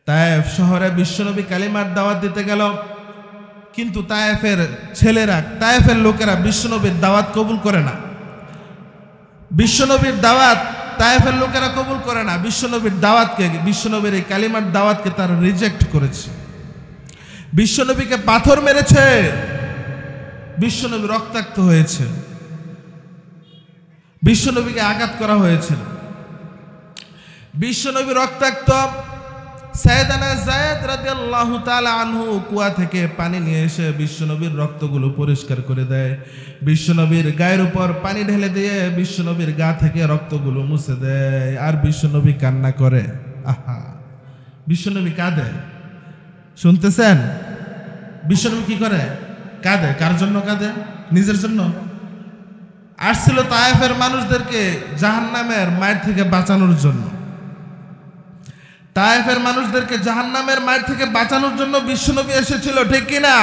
তায়েফ শহরে বিশ্বনবী কালিমার দাওয়াত দিতে গেল, কিন্তু তায়েফের ছেলেরা, তায়েফের লোকেরা বিশ্বনবীর দাওয়াত কবুল করে না। বিশ্বনবীর দাওয়াত তায়েফের লোকেরা কবুল করে না। বিশ্বনবীর দাওয়াতকে, বিশ্বনবীর এই কালিমার দাওয়াতকে তারা রিজেক্ট করেছে। বিশ্বনবীকে পাথর মেরেছে, বিশ্বনবী রক্তাক্ত হয়েছে, বিশ্বনবীকে আঘাত করা হয়েছিল। বিশ্বনবী রক্তাক্ত। সাইয়েদানা যায়েদ রাদিয়াল্লাহু তাআলা আনহু কুয়া থেকে পানি নিয়ে এসে বিশ্বনবীর রক্তগুলো পরিষ্কার করে দেয়। বিশ্বনবীর গায়ের উপর পানি ঢেলে দিয়ে বিশ্বনবীর গা থেকে রক্তগুলো মুছে দেয়। আর বিশ্বনবী কান্না করে। আহা, বিশ্বনবী কাঁদে। শুনতেছেন? বিশ্বনবী কি করে? কাঁদে। কার জন্য কাঁদে? নিজের জন্য। আসছিল তায়েফের মানুষদেরকে জাহান্নামের মায়ের থেকে বাঁচানোর জন্য। তায়েফের মানুষদেরকে জাহান্নামের মায়ের থেকে বাঁচানোর জন্য বিশ্বনবী এসেছিল, ঠিক কিনা?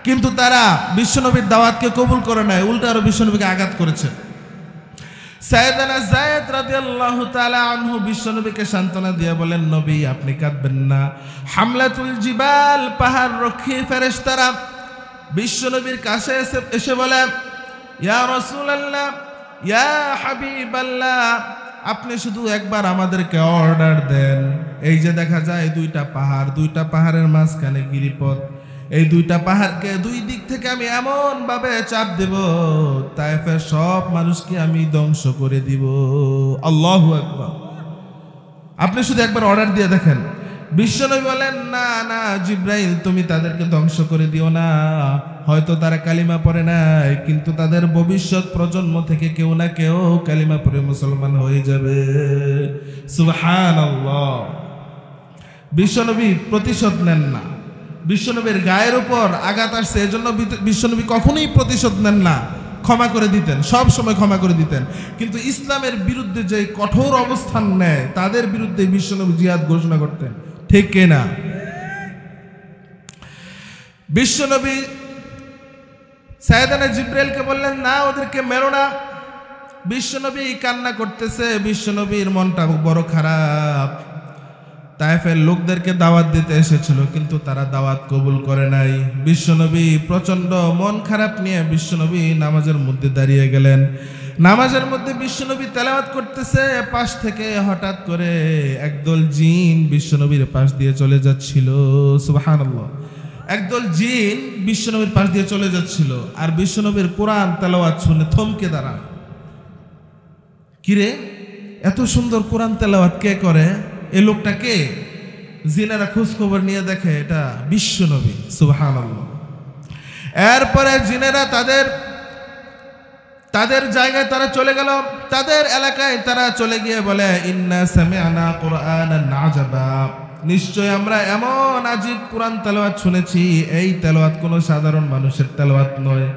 কিন্তু তারা বিশ্বনবীর দাওয়াতকে কবুল করে নাই, উল্টা আরো বিশ্বনবীকে আঘাত করেছে। সাইয়েদানা যায়েদ রাদিয়াল্লাহু তাআলা আনহু বিশ্বনবীকে সান্ত্বনা দিয়ে বলেন, নবী আপনি কাঁদবেন না। হামলাতুল জিবাল, পাহাড় রক্ষী ফেরেশতারা বিশ্বনবীর কাছে এসে বলে, ইয়া রাসূলুল্লাহ, ইয়া হাবিবাল্লাহ, আপনি শুধু একবার আমাদেরকে অর্ডার দেন। এই যে দেখা যায় দুইটা পাহাড়, দুইটা পাহাড়ের মাঝখানে গিরিপথ, এই দুইটা পাহাড়কে দুই দিক থেকে আমি এমন ভাবে চাপ দেব, তায়েফের সব মানুষকে আমি ধ্বংস করে দিব। আল্লাহু আকবার। আপনি শুধু একবার অর্ডার দিয়ে দেখেন। বিশ্বনবী বলেন, না না জিব্রাইল, তুমি তাদেরকে ধ্বংস করে দিও না। হয়তো তারা কালিমা পড়ে নাই, কিন্তু তাদের ভবিষ্যৎ প্রজন্ম থেকে কেউ না কেউ কালিমা পড়ে মুসলমান হয়ে যাবে। সুবহানাল্লাহ। বিশ্বনবী প্রতিশোধ নেন না। বিশ্বনবীর গায়ের উপর আঘাত আসছে, এজন্য বিশ্বনবী কখনোই প্রতিশোধ নেন না, ক্ষমা করে দিতেন, সব সময় ক্ষমা করে দিতেন। কিন্তু ইসলামের বিরুদ্ধে যে কঠোর অবস্থান নেয় তাদের বিরুদ্ধে বিশ্বনবী জিহাদ ঘোষণা করতেন, ঠিক কিনা? বিশ্বনবী সাইয়েদানা জিব্রাইলকে বললেন, না ওদেরকে মেরো না। বিশ্বনবী কান্না করতেছে, বিশ্বনবীর মনটা বড় খারাপ। তায়েফের লোকদেরকে দাওয়াত দিতে এসেছিল, কিন্তু তারা দাওয়াত কবুল করে নাই। বিশ্বনবী প্রচন্ড মন খারাপ নিয়ে বিশ্বনবী নামাজের মধ্যে দাঁড়িয়ে গেলেন। নামাজের মধ্যে বিশ্বনবী তেলাওয়াত করতেছে, পাশ থেকে হঠাৎ করে একদল জিন বিশ্বনবীর পাশ দিয়ে চলে যাচ্ছিল। সুবহানাল্লাহ। একদল জিন বিশ্বনবীর পাশ দিয়ে চলে যাচ্ছিল, আর বিশ্বনবীর কোরআন তেলাওয়াত শুনে থমকে দাঁড়ায়। কিরে, এত সুন্দর কোরআন তেলাওয়াত কে করে? এই লোকটা কে? জিনেরা খোঁজ খবর নিয়ে দেখে এটা বিশ্বনবী। সুবহানাল্লাহ। এরপরে জিনেরা তাদের জায়গায় তারা চলে গেল, তাদের এলাকায় তারা চলে গিয়ে বলে, ইন্না সামি'না কুরআনান আজাবা, নিশ্চয় আমরা এমন আজীব কোরআন তেলাওয়াত শুনেছি। এই তেলাওয়াত কোনো সাধারণ মানুষের তেলাওয়াত নয়,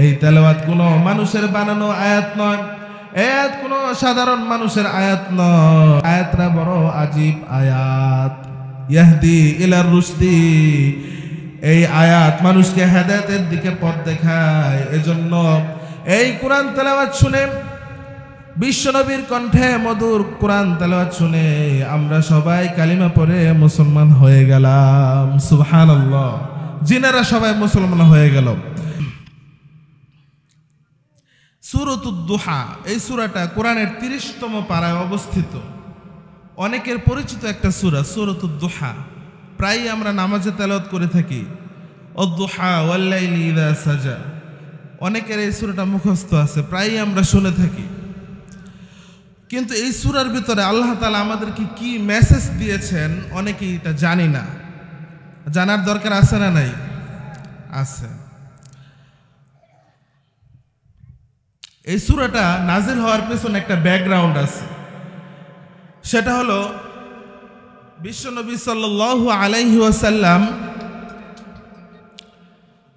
এই তেলাওয়াত কোনো মানুষের বানানো আয়াত নয়, আয়াত কোনো সাধারণ মানুষের আয়াত নয়, আয়াতটা বড় আজীব আয়াত। ইয়াহদি ইলার রুশদি, এই আয়াত মানুষকে হেদায়েতের দিকে পথ দেখায়। এজন্য এই কোরআন তেলাওয়াত শুনে, বিশ্বনবীর কণ্ঠে মধুর কোরআন তেলাওয়াত শুনে আমরা সবাই কালিমা পড়ে মুসলমান হয়ে গেলাম। সুবহানাল্লাহ। জিনেরা সবাই মুসলমান হয়ে গেল। সূরাতুদ দুহা, এই সূরাটা কোরআনের 30তম পারায় অবস্থিত, অনেকের পরিচিত একটা সূরা সূরাতুদ দুহা। প্রায় আমরা নামাজে তেলাওয়াত করে থাকি, অদ-দুহা ওয়াল লাইলি ইযা সাজা। অনেকের এই সূরাটা মুখস্থ আছে, প্রায় আমরা শুনে থাকি। কিন্তু এই সূরার ভিতরে আল্লাহ তাআলা আমাদেরকে কি মেসেজ দিয়েছেন অনেকেই এটা জানি না। জানার দরকার আছে না নাই? আছে। এই সূরাটা নাজিল হওয়ার পেছনে একটা ব্যাকগ্রাউন্ড আছে। সেটা হলো বিশ্বনবী সাল্লাল্লাহু আলাইহি ওয়াসাল্লাম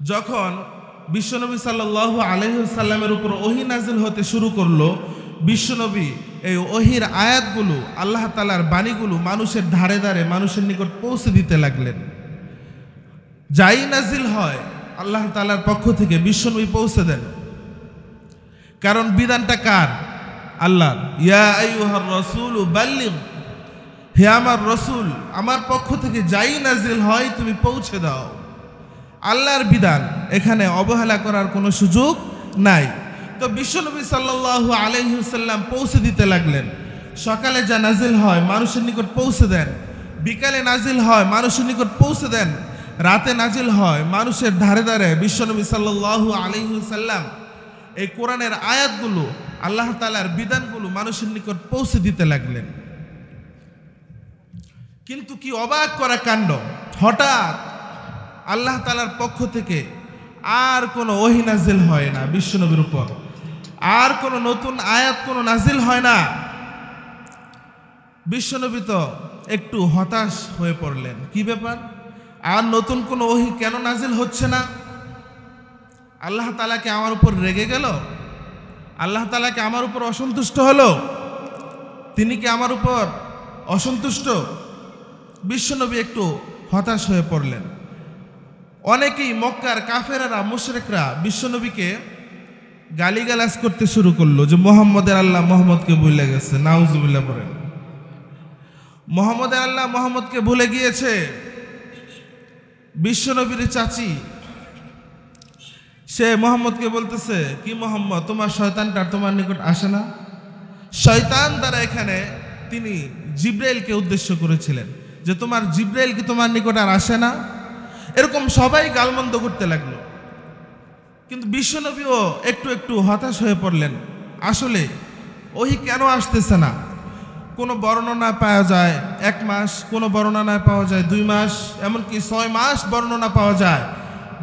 যখন বিশ্বনবী সাল্লাল্লাহু আলাইহি ওয়াসাল্লামের উপর ওহী নাজিল হতে শুরু করলো, বিশ্বনবী এই ওহীর আয়াতগুলো, আল্লাহ তাআলার বাণীগুলো মানুষের ধারে ধারে মানুষের নিকট পৌঁছে দিতে লাগলেন। যাই নাজিল হয় আল্লাহ তাআলার পক্ষ থেকে বিশ্বনবী পৌঁছে দেন। কারণ বিধানটা কার? আল্লাহর। ইয়া আইয়ুহার রাসূলু বাল্লিগ, হে আমার রসুল, আমার পক্ষ থেকে যাই নাজিল হয় তুমি পৌঁছে দাও। আল্লাহর বিধান, এখানে অবহেলা করার কোনো সুযোগ নাই। তো বিশ্বনবী সাল্লাল্লাহু আলাইহি ওয়াসাল্লাম পৌঁছে দিতে লাগলেন। সকালে যা নাজিল হয় মানুষের নিকট পৌঁছে দেন, বিকালে নাজিল হয় মানুষের নিকট পৌঁছে দেন, রাতে নাজিল হয় মানুষের ধারে ধারে। বিশ্বনবী সাল্লাল্লাহু আলাইহি ওয়াসাল্লাম এই কোরআনের আয়াতগুলো, আল্লাহ তাআলার বিধানগুলো মানুষের নিকট পৌঁছে দিতে লাগলেন। কিন্তু কি অবাক করা কাণ্ড, হঠাৎ আল্লাহ তাআলার পক্ষ থেকে আর কোনো ওহী নাজিল হয় না বিশ্বনবীর উপর, আর কোনো নতুন আয়াত কোনো নাজিল হয় না। বিশ্বনবী তো একটু হতাশ হয়ে পড়লেন, কি ব্যাপার, আর নতুন কোনো ওহী কেন নাজিল হচ্ছে না? আল্লাহ তাআলা কি আমার উপর রেগে গেল? আল্লাহ তাআলা কি আমার উপর অসন্তুষ্ট হলো? তিনি কি আমার উপর অসন্তুষ্ট? বিশ্বনবী একটু হতাশ হয়ে পড়লেন। অনেকেই মক্কার কাফেররা, মুশরিকরা বিশ্বনবীকে গালিগালাজ করতে শুরু করলো যে মুহাম্মদের আল্লাহ মুহাম্মদকে ভুলে গেছে। নাউজুবিল্লাহ বলেন। মুহাম্মদের আল্লাহ মুহাম্মদকে ভুলে গিয়েছে। বিশ্বনবীর চাচি সে মুহাম্মদকে বলতেছে, কি মুহাম্মদ, তোমার শয়তানটা তোমার নিকট আসে না? শয়তান দ্বারা এখানে তিনি জিব্রাইলকে উদ্দেশ্য করেছিলেন যে তোমার জিব্রাইল কি তোমার নিকট আর আসে না? এরকম সবাই গালমন্দ করতে লাগলো। কিন্তু বিশ্বনবীও একটু একটু হতাশ হয়ে পড়লেন। আসলে ওহী কেন আসতেছে না? কোনো বর্ণনা পাওয়া যায় 1 মাস, কোনো বর্ণনা পাওয়া যায় 2 মাস, এমনকি 6 মাস বর্ণনা পাওয়া যায়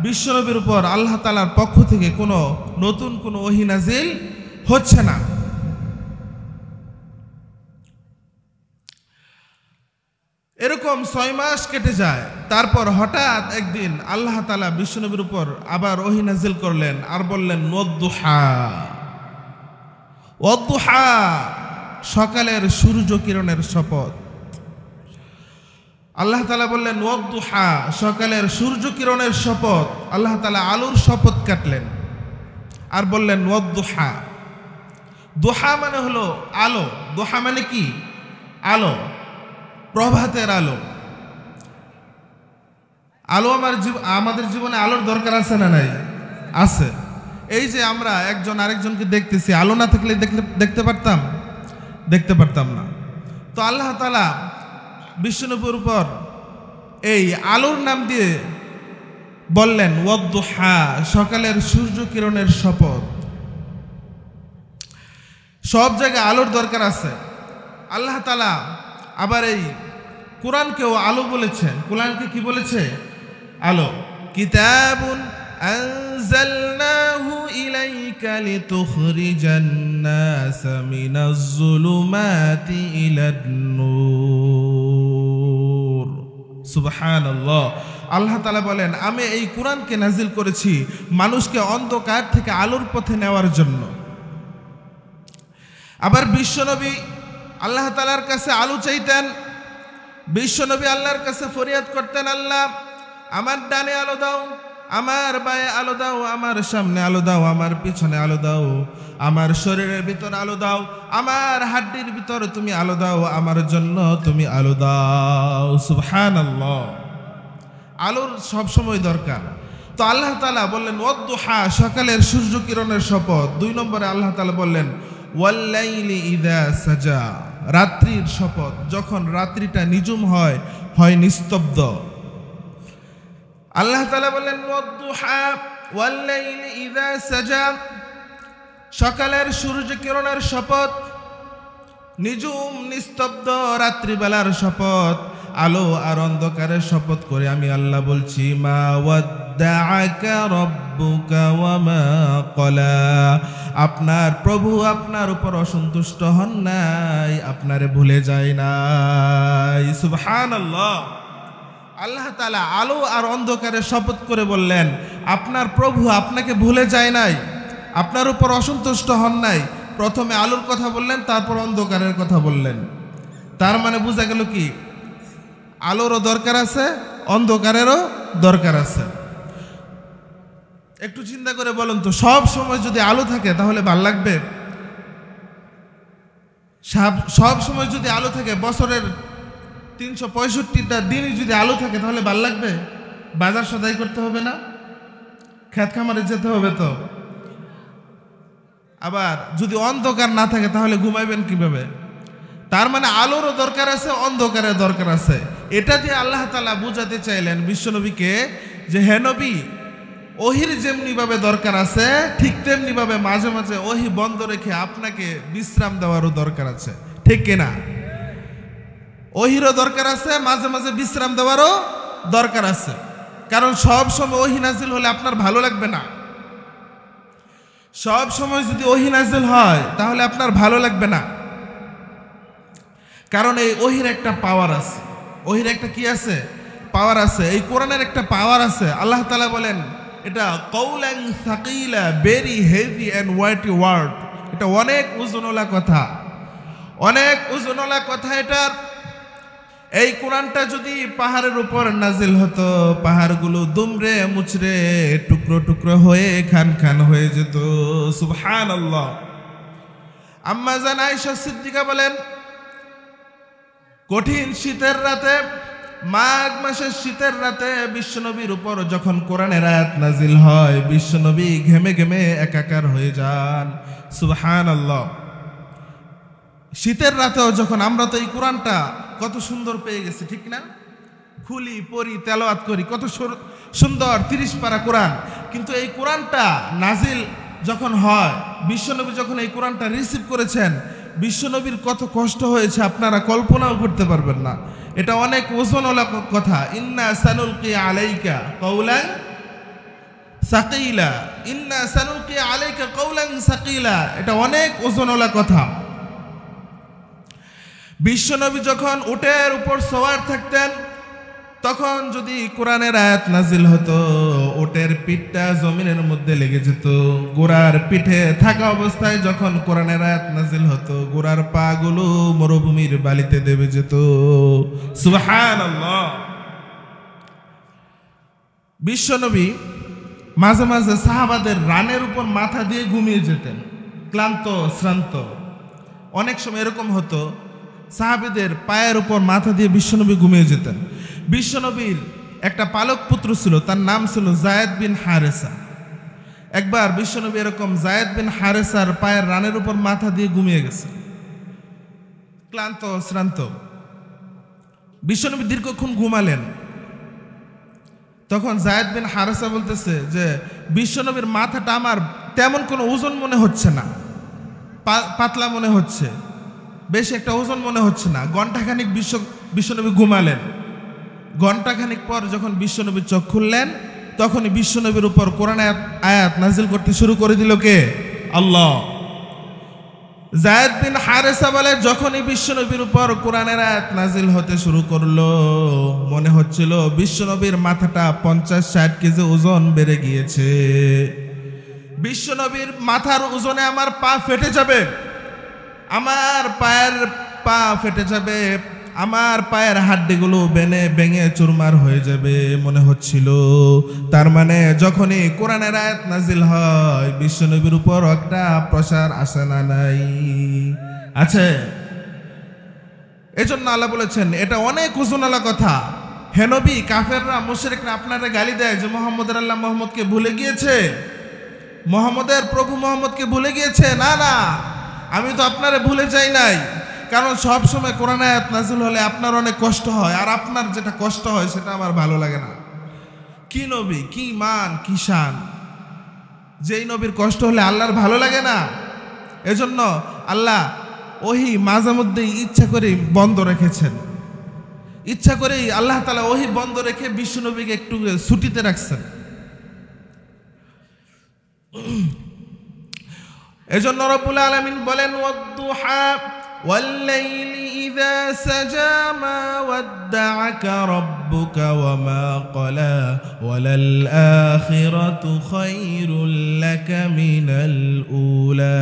বিশ্বনবীর উপর আল্লাহ তাআলার পক্ষ থেকে কোনো নতুন কোনো ওহী নাজিল হচ্ছে না। এরকম 6 মাস কেটে যায়। তারপর হঠাৎ একদিন আল্লাহ তাআলা বিশ্বনবীর উপর আবার ওহী নাজিল করলেন আর বললেন, ওয়াদ-দুহা, ওয়াদ-দুহা, সকালের সূর্য কিরণের শপথ। আল্লাহ তাআলা বললেন ওয়াদ-দুহা, সকালের সূর্য কিরণের শপথ। আল্লাহ তাআলা আলোর শপথ কাটলেন আর বললেন ওয়াদ-দুহা। দোহা মানে হলো আলো। দোহা মানে কি? আলো, প্রভাতের আলো। আলো আমাদের জীবনে আলোর দরকার আছে না নাই? আছে। এই যে আমরা একজন আরেকজনকে দেখতেছি, আলো না থাকলে দেখতে পারতাম? দেখতে পারতাম না। তো আল্লাহ তাআলা বিশ্বনবীর উপর এই আলোর নাম দিয়ে বললেন ওয়াদ-দুহা, সকালের সূর্য কিরণের শপথ। সব জায়গায় আলোর দরকার আছে। আল্লাহ তাআলা আবার এই কোরআনকেও আলো বলেছেন। কোরআনকে কি বলেছে? আলো। কিতাবুন আনজালনাহু ইলাইকা লিতুখরিজান নাসা মিনাজ যুলুমাতি ইলান নূর। সুবহানাল্লাহ। আল্লাহ তাআলা বলেন, আমি এই কোরআনকে নাজিল করেছি মানুষকে অন্ধকার থেকে আলোর পথে নেওয়ার জন্য। আবার বিশ্বনবী আল্লাহ তাআলার কাছে আলো চাইতেন। বিশ্বনবী আল্লাহর কাছে ফরিয়াদ করতেন, আল্লাহ আমার ডানে আলো দাও, আমার বায়ে আলো দাও, আমার সামনে আলো দাও, আমার পিছনে আলো দাও, আমার শরীরের ভিতর আলো দাও, আমার হাড্ডির ভিতর তুমি আলো দাও, আমার জন্য তুমি আলো দাও। সুবহানাল্লাহ। আলোর সব সময় দরকার। তো আল্লাহ তাআলা বললেন ওয়াদ-দুহা, সকালের সূর্য কিরণের শপথ। 2 নম্বরে আল্লাহ তাআলা বললেন ওয়াল-লাইলি ইযা সাজা, রাত্রির শপথ, যখন রাত্রিটা নিঝুম হয়, নিস্তব্ধ। আল্লাহ তাআলা বললেন ওয়াদ-দুহা ওয়াল-লাইলি ইযা সাজা, সকালের সূর্য কিরণের শপথ, নিঝুম নিস্তব্ধ রাত্রিবেলার শপথ, আলো আর অন্ধকারের শপথ করে আমি আল্লাহ বলছি, মা ওয়াদ্দাআকা রাব্বুকা ওয়া মা ক্বালা, আপনার প্রভু আপনার উপর অসন্তুষ্ট হন নাই, আপনারে ভুলে যায় নাই। সুবহানাল্লাহ। আল্লাহ তাআলা আলো আর অন্ধকারের শপথ করে বললেন, আপনার প্রভু আপনাকে ভুলে যায় নাই, আপনার উপর অসন্তুষ্ট হন নাই। প্রথমে আলোর কথা বললেন, তারপর অন্ধকারের কথা বললেন। তার মানে বোঝা গেল কি, আলোরও দরকার আছে, অন্ধকারেরও দরকার আছে। একটু চিন্তা করে বলুন তো, সব সময় যদি আলো থাকে তাহলে ভাল লাগবে? সব সময় যদি আলো থাকে, বছরের 365টা দিনই যদি আলো থাকে তাহলে ভাল লাগবে? বাজার সদাই করতে হবে না? ক্ষেত খামারে যেতে হবে তো। আবার যদি অন্ধকার না থাকে তাহলে ঘুমাইবেন কিভাবে? তার মানে আলোরও দরকার আছে, অন্ধকারের দরকার আছে। এটা দিয়ে আল্লাহ তাআলা বুঝাতে চাইলেন বিশ্বনবীকে যে হে নবী, ওহির যেমনিভাবে দরকার আছে ঠিক তেমনিভাবে মাঝে মাঝে ওহি বন্ধ রেখে আপনাকে বিশ্রাম দেওয়ারও দরকার আছে, ঠিক কিনা? ওহিরও দরকার আছে, মাঝে মাঝে বিশ্রাম দেওয়ারও দরকার আছে। কারণ সব সময় ওহি নাজিল হলে আপনার ভালো লাগবে না। সব সময় যদি ওহি নাজিল হয় তাহলে আপনার ভালো লাগবে না। কারণ এই ওহির একটা পাওয়ার আছে। ওহির একটা কি আছে? পাওয়ার আছে। এই কোরআনের একটা পাওয়ার আছে। আল্লাহ তাআলা বলেন এটা কওলান সাকিলা, very heavy and weighty word. এটা অনেক ওজনওয়ালা কথা, অনেক ওজনওয়ালা কথা। এটার এই কোরআনটা যদি পাহাড়ের উপর নাজিল হতো, পাহাড়গুলো দুমড়ে মুচড়ে টুকরো টুকরো হয়ে খান খান হয়ে যেত। সুবহানাল্লাহ। আম্মা জান আয়েশা সিদ্দিকা বলেন কঠিন শীতের রাতে, মাঘ মাসের শীতের রাতে বিশ্বনবীর উপর যখন কোরআনের আয়াত নাজিল হয়, বিশ্বনবী ঘেমে ঘেমে একাকার হয়ে যান। সুবহানাল্লাহ। শীতের রাতেও যখন আমরা তো এই কোরআনটা কত সুন্দর পেয়ে গেছি, ঠিক না? খুলি, পড়ি, তেলাওয়াত করি, কত সুন্দর 30 পারা কোরআন। কিন্তু এই কোরআনটা নাজিল যখন হয়, বিশ্বনবী যখন এই কোরআনটা রিসিভ করেছেন, বিশ্বনবীর কত কষ্ট হয়েছে আপনারা কল্পনাও করতে পারবেন না। এটা অনেক ওজনওয়ালা কথা। ইন্না সানুলকি আলাইকা কওলান সাকিলা, ইন্না সানুলকি আলাইকা কওলান সাকিলা। এটা অনেক ওজনওয়ালা কথা। বিশ্বনবী যখন উটের উপর সওয়ার থাকতেন, তখন যদি কোরআনের আয়াত নাজিল হতো, উটের পিঠটা জমিনের মধ্যে লেগে যেত। ঘোড়ার পিঠে থাকা অবস্থায় যখন কোরআনের আয়াত নাজিল হতো, ঘোড়ার পা গুলো মরুভূমির বালিতে দেবে যেত। সুবহানাল্লাহ। বিশ্বনবী মাঝে মাঝে সাহাবাদের রানের উপর মাথা দিয়ে ঘুমিয়ে যেতেন, ক্লান্ত শ্রান্ত। অনেক সময় এরকম হতো, সাহাবীদের পায়ের উপর মাথা দিয়ে বিশ্বনবী ঘুমিয়ে যেতেন। বিশ্বনবীর একটা পালক পুত্র ছিল, তার নাম ছিল যায়েদ বিন হারেসা। একবার বিশ্বনবী এরকম যায়েদ বিন হারেসার পায়ের রানের উপর মাথা দিয়ে ঘুমিয়ে গেছে, ক্লান্ত শ্রান্ত। বিশ্বনবী দীর্ঘক্ষণ ঘুমালেন। তখন যায়েদ বিন হারেসা বলতেছে যে বিশ্বনবীর মাথাটা আমার তেমন কোনো ওজন মনে হচ্ছে না, পাতলা মনে হচ্ছে, বেশ একটা ওজন মনে হচ্ছে না। ঘণ্টাখানিক বিশ্বনবী ঘুমালেন। ঘণ্টাখানিক পর যখন বিশ্বনবী চোখ খুললেন, তখনই বিশ্বনবীর উপর কোরআন আয়াত নাজিল করতে শুরু করে দিল কে? আল্লাহ। যায়েদ বিন হারেসা বলে যখনই বিশ্বনবীর উপর কোরআনের আয়াত নাজিল হতে শুরু করলো, মনে হচ্ছিল বিশ্বনবীর মাথাটা 50-60 কেজি ওজন বেড়ে গিয়েছে। বিশ্বনবীর মাথার ওজনে আমার পা ফেটে যাবে, আমার পায়ের পা ফেটে যাবে, আমার পায়ের হাড্ডিগুলো ভেঙে চুরমার হয়ে যাবে মনে হচ্ছিল। তার মানে যখনই কোরআনের আয়াত নাজিল হয়, বিশ্বনবীর উপর একটা প্রসার আসে না? নাই, আছে। এজন্য আল্লাহ বলেছেন এটা অনেক ওজনওয়ালা কথা। হে নবী, কাফেররা মুশরিকরা আপনারা গালি দেয় যে মুহাম্মদের আল্লাহ মুহাম্মদকে ভুলে গিয়েছে, মুহাম্মদের প্রভু মুহাম্মদকে ভুলে গিয়েছে। না না, আমি তো আপনারে ভুলে যাই নাই। কারণ সব সময় কোরআন আয়াত নাজিল হলে আপনার অনেক কষ্ট হয়, আর আপনার যেটা কষ্ট হয় সেটা আমার ভালো লাগে না। কি নবী, কি মান, কি শান! যেই নবীর কষ্ট হলে আল্লাহর ভালো লাগে না। এজন্য আল্লাহ ওহি মাঝে মধ্যেই ইচ্ছা করেই বন্ধ রেখেছেন, ইচ্ছা করেই আল্লাহ তাআলা ওহি বন্ধ রেখে বিশ্বনবীকে একটু ছুটিতে রাখছেন। এজন্য রব্বুল আলামিন বলেন ওয়াদ-দুহা ওয়াল-লাইলি ইযা সাজা মা ওয়াদ্দা'আকা রাব্বুকা ওয়া মা ক্বালা ওয়ালাল আখিরাতু খায়রুল লাকা মিনাল উলা।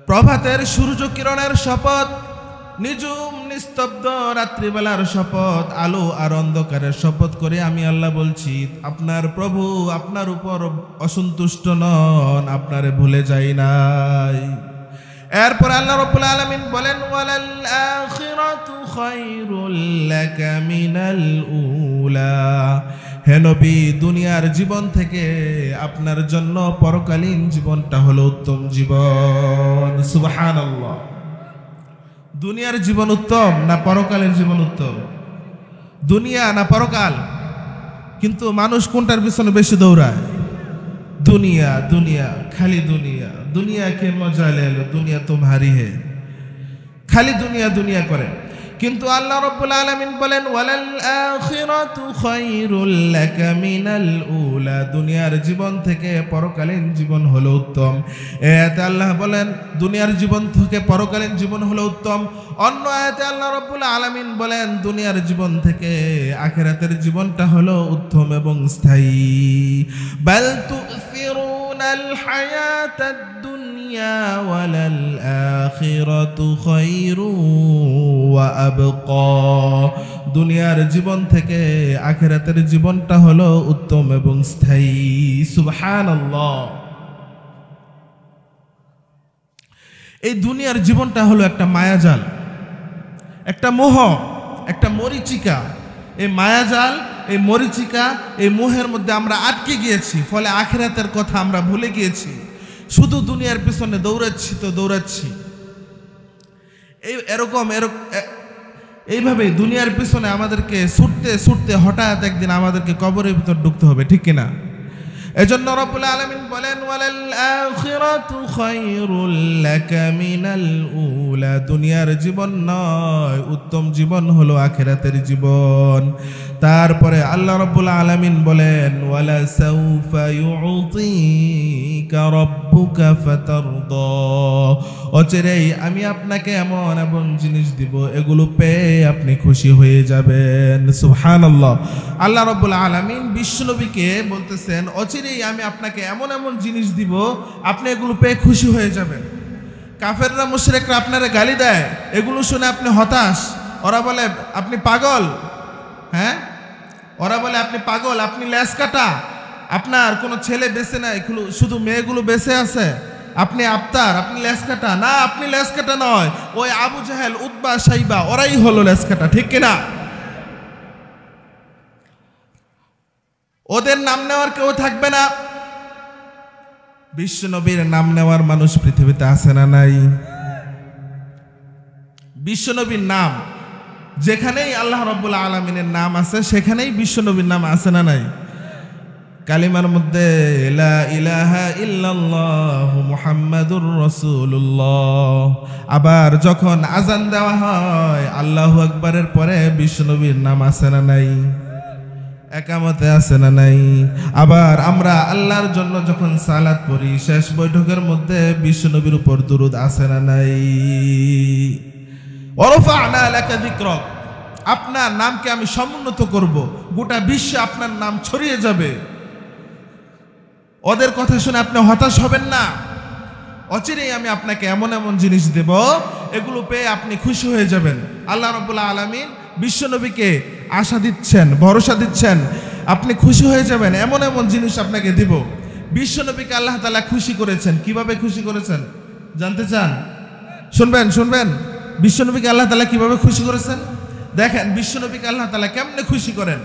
প্রভাতের সূর্য কিরণের শপথ, নিজুম নিস্তব্ধ রাত্রিবেলার শপথ, আলো আর অন্ধকারের শপথ করে আমি আল্লাহ বলছি, আপনার প্রভু আপনার উপর অসন্তুষ্ট নন, আপনারে ভুলে যাই নাই। এরপর আল্লাহ রাব্বুল আলামিন বলেন ওয়ালাল আখিরাতু খায়রুল লাকা মিনাল উলা। হে নবী, দুনিয়ার জীবন থেকে আপনার জন্য পরকালীন জীবনটা হলো উত্তম জীবন। সুবহানাল্লাহ। দুনিয়ার জীবন উত্তম না পরকালের জীবন উত্তম? দুনিয়া না পরকাল? কিন্তু মানুষ কোনটার পিছনে বেশি দৌড়ায়? দুনিয়া, দুনিয়া, খালি দুনিয়া। দুনিয়া কে মজা লে লো, দুনিয়া তুমহারি হে। খালি দুনিয়া দুনিয়া করে। কিন্তু আল্লাহ রাব্বুল আলামিন বলেন ওয়ালাল আখিরাতু খায়রুল লাকা মিনাল উলা। দুনিয়ার জীবন থেকে পরকালীন জীবন হলো উত্তম। এতে আল্লাহ বলেন দুনিয়ার জীবন থেকে পরকালীন জীবন হলো উত্তম। অন্য আয়াতে আল্লাহ রাব্বুল আলামিন বলেন দুনিয়ার জীবন থেকে আখিরাতের জীবনটা হলো উত্তম এবং স্থায়ী। বাল তুসিরুনাল হায়াতাদ দুনিয়া ওয়ালাল আখিরাতু খায়রু ওয়া আবকা। দুনিয়ার জীবন থেকে আখিরাতের জীবনটা হলো উত্তম এবং স্থায়ী। সুবহানাল্লাহ। এই দুনিয়ার জীবনটা হলো একটা মায়াজাল, একটা মোহ, একটা মরিচিকা। এই মায়াজাল, এই মরিচিকা, এই মোহের মধ্যে আমরা আটকে গিয়েছি, ফলে আখিরাতের কথা আমরা ভুলে গিয়েছি। শুধু দুনিয়ার পিছনে দৌড়াচ্ছি তো দৌড়াচ্ছি। এইভাবে দুনিয়ার পিছনে আমাদেরকে ছুটতে ছুটতে হঠাৎ একদিন আমাদেরকে কবরের ভিতর ঢুকতে হবে, ঠিক কিনা? এজন্য রব্বুল আলামিন বলেন ওয়ালাল আখিরাতু খায়রুল লাকা মিনাল উলা। দুনিয়ার জীবন নয়, উত্তম জীবন হলো আখিরাতের জীবন। তারপরে আল্লাহ রাব্বুল আলামিন বলেন ওয়ালা সাউফা ইউতিকা রাব্বুকা ফাতারদা। অচিরেই আমি আপনাকে এমন এমন জিনিস দিব, এগুলো পেয়ে আপনি খুশি হয়ে যাবেন। সুবহানাল্লাহ। আল্লাহ রাব্বুল আলামিন বিশ্বনবীকে বলতেছেন অচিরেই আমি আপনাকে এমন এমন জিনিস দিব, আপনি এগুলো পেয়ে খুশি হয়ে যাবেন। কাফেররা মুশরিকরা আপনারা গালি দেয়, এগুলো শুনে আপনি হতাশ। ওরা বলে আপনি পাগল, হ্যাঁ, ওরা বলে আপনি পাগল, আপনি লেজ কাটা, আপনার কোনো ছেলে বেঁচে নাই, শুধু মেয়েগুলো বেঁচে আছে, আপনি আফতার, আপনি লেজ কাটা। না, আপনি লেজ কাটা নয়, ওই আবু জাহেল, উতবা, সাইবা ওরাই হলো লেজ কাটা, ঠিক কিনা? ওদের নাম নেওয়ার কেউ থাকবে না। বিশ্বনবীর নাম নেওয়ার মানুষ পৃথিবীতে আছে না নাই? বিশ্বনবীর নাম যেখানেই আল্লাহ রাব্বুল আলামিনের নাম আছে সেখানেই বিশ্বনবীর নাম আছে না নাই? কালিমার মধ্যে লা ইলাহা ইল্লাল্লাহু মুহাম্মাদুর রাসূলুল্লাহ। আবার যখন আজান দেওয়া হয় আল্লাহু আকবারের পরে বিশ্বনবীর নাম আছে না নাই? একামতে আছে না নাই? আবার আমরা আল্লাহর জন্য যখন সালাত পড়ি শেষ বৈঠকের মধ্যে বিশ্বনবীর উপর দুরূদ আছে না নাই? ওয়ারফা'না লাকা যিকরাক। আপনার নামকে আমি সমুন্নত করব, গোটা বিশ্বে আপনার নাম ছড়িয়ে যাবে। ওদের কথা শুনে আপনি হতাশ হবেন না। অচিরেই আমি আপনাকে এমন এমন জিনিস দেব, এগুলো পেয়ে আপনি খুশি হয়ে যাবেন। আল্লাহ রাব্বুল আলামিন বিশ্বনবীকে আশা দিচ্ছেন, ভরসা দিচ্ছেন, আপনি খুশি হয়ে যাবেন, এমন এমন জিনিস আপনাকে দিব। বিশ্বনবীকে আল্লাহ তাআলা খুশি করেছেন। কিভাবে খুশি করেছেন জানতে চান? শুনবেন শুনবেন বিশ্বনবীকে আল্লাহ তাআলা কিভাবে খুশি করেছেন? দেখেন বিশ্বনবীকে আল্লাহ তাআলা কেমনে খুশি করেন।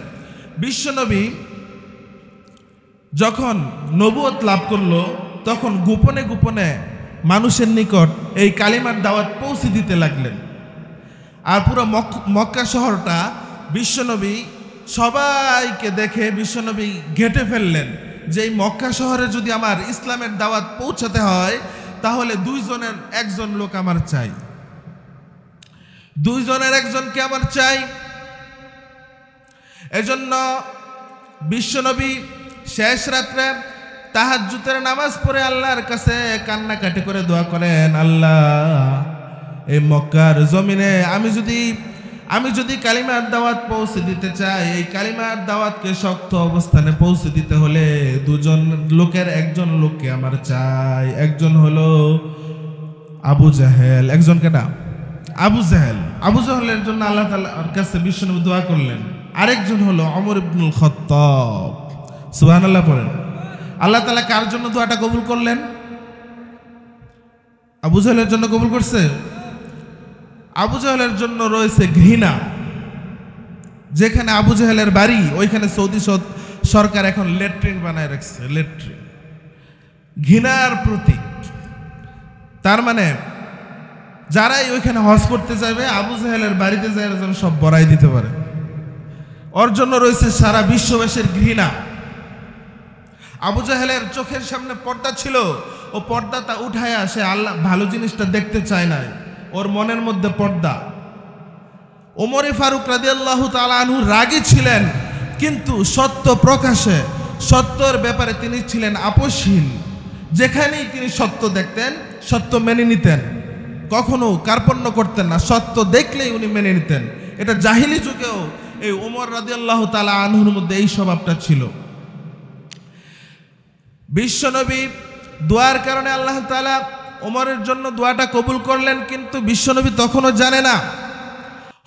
বিশ্বনবী যখন নবুয়ত লাভ করলো তখন গোপনে গোপনে মানুষের নিকট এই কালিমার দাওয়াত পৌঁছে দিতে লাগলেন। আর পুরো মক্কা শহরটা বিশ্বনবী সবাইকে দেখে বিশ্বনবী ঘেঁটে ফেললেন যে এই মক্কা শহরে যদি আমার ইসলামের দাওয়াত পৌঁছাতে হয় তাহলে 2 জনের 1 জন লোক আমার চাই, 2 জনের 1 জনকে আমার চাই। এজন্য বিশ্বনবী শেষ রাত্রে তাহাজ্জুদের নামাজ পড়ে আল্লাহর কাছে কান্নাকাটি করে দোয়া করেন, আল্লাহ এই মক্কার জমিনে আমি যদি কালিমার দাওয়াত পৌঁছে দিতে চাই, এই কালিমার দাওয়াতকে শক্ত অবস্থানে পৌঁছে দিতে হলে 2 জন লোকের 1 জন লোককে আমার চাই। একজন হলো আবু জাহেল, একজন কেনা আবু জাহেল। আবু জাহেলের জন্য আল্লাহ তাআলার কাছে বিশ্বনবী দোয়া করলেন। আরেকজন হলো ওমর ইবনুল খাত্তাব। সুবহানাল্লাহ পড়েন। আল্লাহ তাআলা কার জন্য দোয়াটা কবুল করলেন? আবু জাহেলের জন্য কবুল করছে? আবু জাহেলের জন্য রয়েছে ঘৃণা। যেখানে আবু জাহেলের বাড়ি ওইখানে সৌদি সরকার এখন ল্যাট্রিন বানায় রাখছে, ল্যাট্রিন, ঘৃণার প্রতীক। তার মানে যারাই ওইখানে হজ করতে যাবে আবু জাহেলের বাড়িতে যায় যেন সব বড়াই দিতে পারে। ওর জন্য রয়েছে সারা বিশ্ববাসীর ঘৃণা। আবু জাহেলের চোখের সামনে পর্দা ছিল, ও পর্দাটা উঠায় আসে, আল্লাহ ভালো জিনিসটা দেখতে চায় না, ওর মনের মধ্যে পর্দা। ওমরে ফারুক রাদিয়াল্লাহু তাআলা আনহু রাগী ছিলেন, কিন্তু সত্য প্রকাশে, সত্যের ব্যাপারে তিনি ছিলেন আপোষহীন। যেখানেই তিনি সত্য দেখতেন সত্য মেনে নিতেন, কখনো কার্পণ্য করতেন না, সত্য দেখলেই উনি মেনে নিতেন। এটা জাহিলি যুগেও এই ওমর রাদিয়াল্লাহু তাআলা আনহুর মধ্যে এই স্বভাবটা ছিল। বিশ্বনবী দোয়ার কারণে আল্লাহ তাআলা ওমরের জন্য দোয়াটা কবুল করলেন, কিন্তু বিশ্বনবী তখনও জানে না।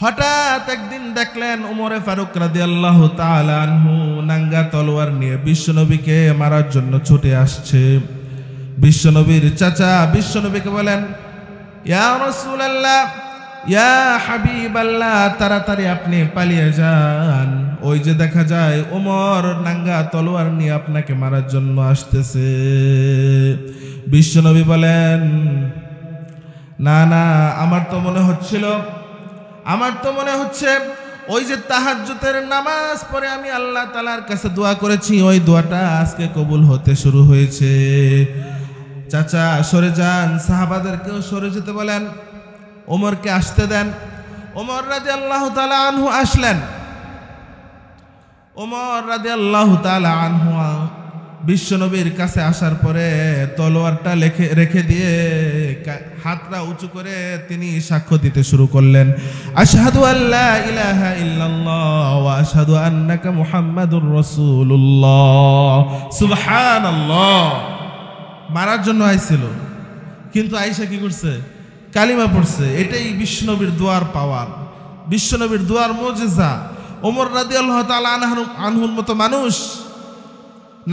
হঠাৎ একদিন দেখলেন ওমরে ফারুক রাদিয়াল্লাহু তাআলা আনহু নাঙ্গা তলোয়ার নিয়ে বিশ্বনবীকে মারার জন্য ছুটে আসছে। বিশ্বনবীর চাচা বিশ্বনবীকে বলেন, ইয়া রাসূলুল্লাহ, ইয়া হাবিবাল্লাহ, তাড়াতাড়ি আপনি পালিয়ে যান, ওই যে দেখা যায় ওমর নাঙ্গা তলোয়ার নিয়ে আপনাকে মারার জন্য আসতেছে। বিশ্বনবী বলেন, না না, আমার তো মনে হচ্ছে ওই যে তাহাজ্জুদের নামাজ পড়ে আমি আল্লাহ তাআলার কাছে দোয়া করেছি, ওই দোয়াটা আজকে কবুল হতে শুরু হয়েছে। চাচা সরে যান, সাহাবাদেরকেও সরে যেতে বলেন, ওমরকে আসতে দেন। ওমর রাদিয়াল্লাহু তাআলা আনহু আসলেন। ওমর রাদিয়াল্লাহু তাআলা আনহু বিশ্বনবীর কাছে আসার পরে তলোয়ারটা রেখে দিয়ে হাতটা উঁচু করে তিনি সাক্ষ্য দিতে শুরু করলেন, আশহাদু আল্লা ইলাহা ইল্লাল্লাহ ওয়া আশহাদু আন্নাকা মুহাম্মাদুর রাসূলুল্লাহ। সুবহানাল্লাহ। মারার জন্য আইছিল, কিন্তু আয়েশা কি করছে? কালিমা পড়ছে। এটাই বিশ্বনবীর দোয়ার পাওয়ার, বিশ্বনবীর দোয়ার মুজিজা। ওমর রাদিয়াল্লাহু তাআলা আনহুর মতো মানুষ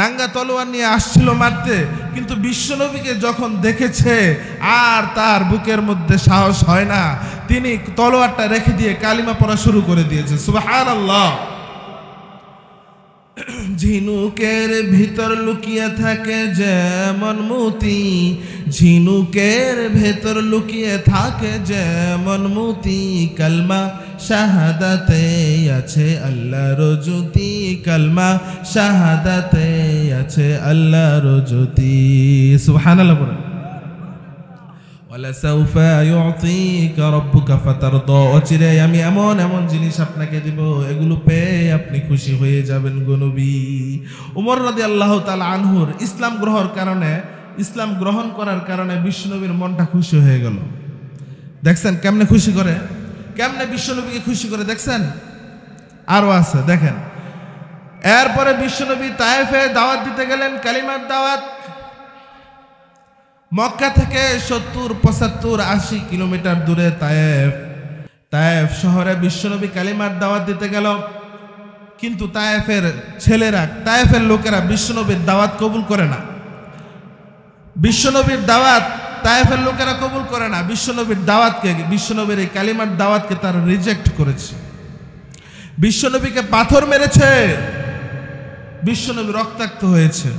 নাঙ্গা তলোয়ার নিয়ে আসছিল মারতে, কিন্তু বিশ্বনবীকে যখন দেখেছে আর তার বুকের মধ্যে সাহস হয় না, তিনি তলোয়ারটা রেখে দিয়ে কালিমা পড়া শুরু করে দিয়েছে। সুবহানাল্লাহ। ঝিনুকের ভিতর লুকিয়ে থাকে যেমন মতি, ঝিনুকের ভেতর লুকিয়ে থাকে যেমন মতি, কালমা শাহাদাতে আছে আল্লাহর জ্যোতি, কালমা শাহাদাতে আছে আল্লাহর জ্যোতি। সুবহানাল্লাহ। বলেন, ওয়ালা সাউফা ইউতিকা রাব্বুকা ফাতারদা, অচিরে আমি এমন এমন জিনিস আপনাকে দিব, এগুলো পেয়ে আপনি খুশি হয়ে যাবেন গো নবী। ওমর রাদিয়াল্লাহু তাআলা আনহুর ইসলাম গ্রহণ করার কারণে বিশ্বনবীর মনটা খুশি হয়ে গেল। দেখছেন কেমনে খুশি করে, কেমনে বিশ্বনবীকে খুশি করে, দেখছেন? আরো আছে, দেখেন। এরপরে বিশ্বনবী তায়েফে দাওয়াত দিতে গেলেন, কালিমার দাওয়াত। মক্কা থেকে 70-75-80 কিলোমিটার দূরে তায়েফ শহরে বিশ্বনবী কালিমার দাওয়াত দিতে গেল, কিন্তু তায়েফের লোকেরা বিশ্বনবীর দাওয়াত কবুল করে না। বিশ্বনবীর দাওয়াত তায়েফের লোকেরা কবুল করে না। বিশ্বনবীর এই কালিমার দাওয়াতকে তারা রিজেক্ট করেছে। বিশ্বনবীকে পাথর মেরেছে, বিশ্বনবী রক্তাক্ত হয়েছে,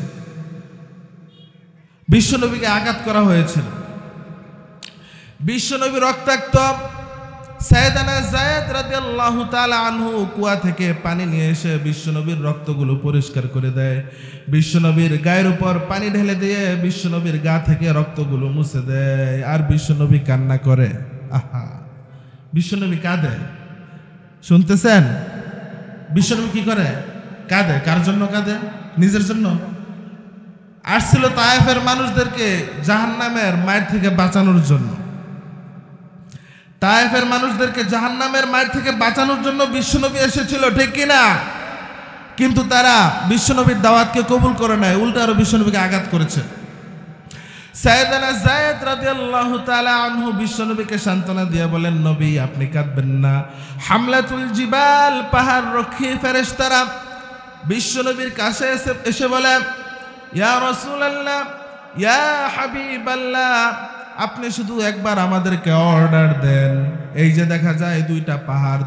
বিশ্বনবীকে আঘাত করা হয়েছিল। বিশ্বনবী রক্তাক্ত। সাইয়েদানা যায়েদ রাদিয়াল্লাহু তাআলা আনহু কুয়া থেকে পানি নিয়ে এসে বিশ্বনবীর রক্তগুলো পরিষ্কার করে দেয়। বিশ্বনবীর গায়ের উপর পানি ঢেলে দিয়ে বিশ্বনবীর গা থেকে রক্তগুলো মুছে দেয়, আর বিশ্বনবী কান্না করে। আহা, বিশ্বনবী কাঁদে। শুনতেছেন? বিশ্বনবী কি করে? কাঁদে। কার জন্য কাঁদে? নিজের জন্য। আসছিল তায়েফের মানুষদেরকে জাহান্নামের মায়ের থেকে বাঁচানোর জন্য। তায়েফের মানুষদেরকে জাহান্নামের মায়ের থেকে বাঁচানোর জন্য বিশ্বনবী এসেছিল, ঠিক কিনা? কিন্তু তারা বিশ্বনবীর দাওয়াতকে কবুল করে নাই, উল্টা আরো বিশ্বনবীকে আঘাত করেছে। সাইয়েদানা যায়েদ রাদিয়াল্লাহু তাআলা আনহু বিশ্বনবীকে সান্ত্বনা দিয়ে বলেন, নবী আপনি কাঁদবেন না। হামলাতুল জিবাল, পাহাড় রক্ষী ফেরেশতারা বিশ্বনবীর কাছে এসে বলে, ইয়া রাসূলুল্লাহ, ইয়া হাবিবাল্লাহ, আপনি শুধু একবার আমাদেরকে অর্ডার দেন। এই যে দেখা যায়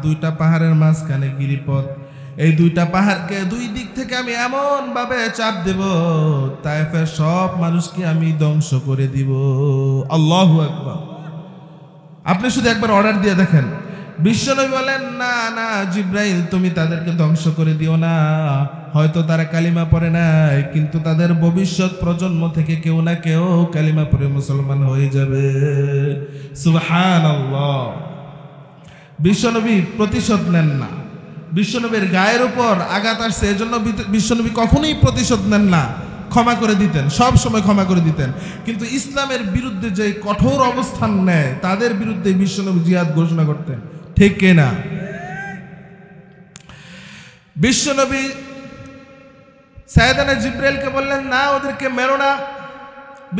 দুইটা পাহাড়ের মাঝখানে গিরিপথ, এই দুইটা পাহাড়কে দুই দিক থেকে আমি এমন ভাবে চাপ দেব, তায়েফের সব মানুষকে আমি ধ্বংস করে দিব। আল্লাহু আকবার। আপনি শুধু একবার অর্ডার দিয়ে দেখেন। বিশ্বনবী বলেন, না না জিব্রাইল, তুমি তাদেরকে ধ্বংস করে দিও না। হয়তো তারা কালিমা পড়ে নাই, কিন্তু তাদের ভবিষ্যৎ প্রজন্ম থেকে কেউ না কেউ কালিমা পড়ে মুসলমান হয়ে যাবে। সুবহানাল্লাহ। বিশ্বনবী প্রতিশোধ নেন না। বিশ্বনবীর গায়ের উপর আঘাত আসছে, এজন্য বিশ্বনবী কখনোই প্রতিশোধ নেন না, ক্ষমা করে দিতেন, সব সময় ক্ষমা করে দিতেন। কিন্তু ইসলামের বিরুদ্ধে যে কঠোর অবস্থান নেয় তাদের বিরুদ্ধে বিশ্বনবী জিহাদ ঘোষণা করতেন, ঠিক কিনা? বিশ্বনবী সাইয়েদানা জিব্রাইলকে বললেন, না ওদেরকে মেরো না।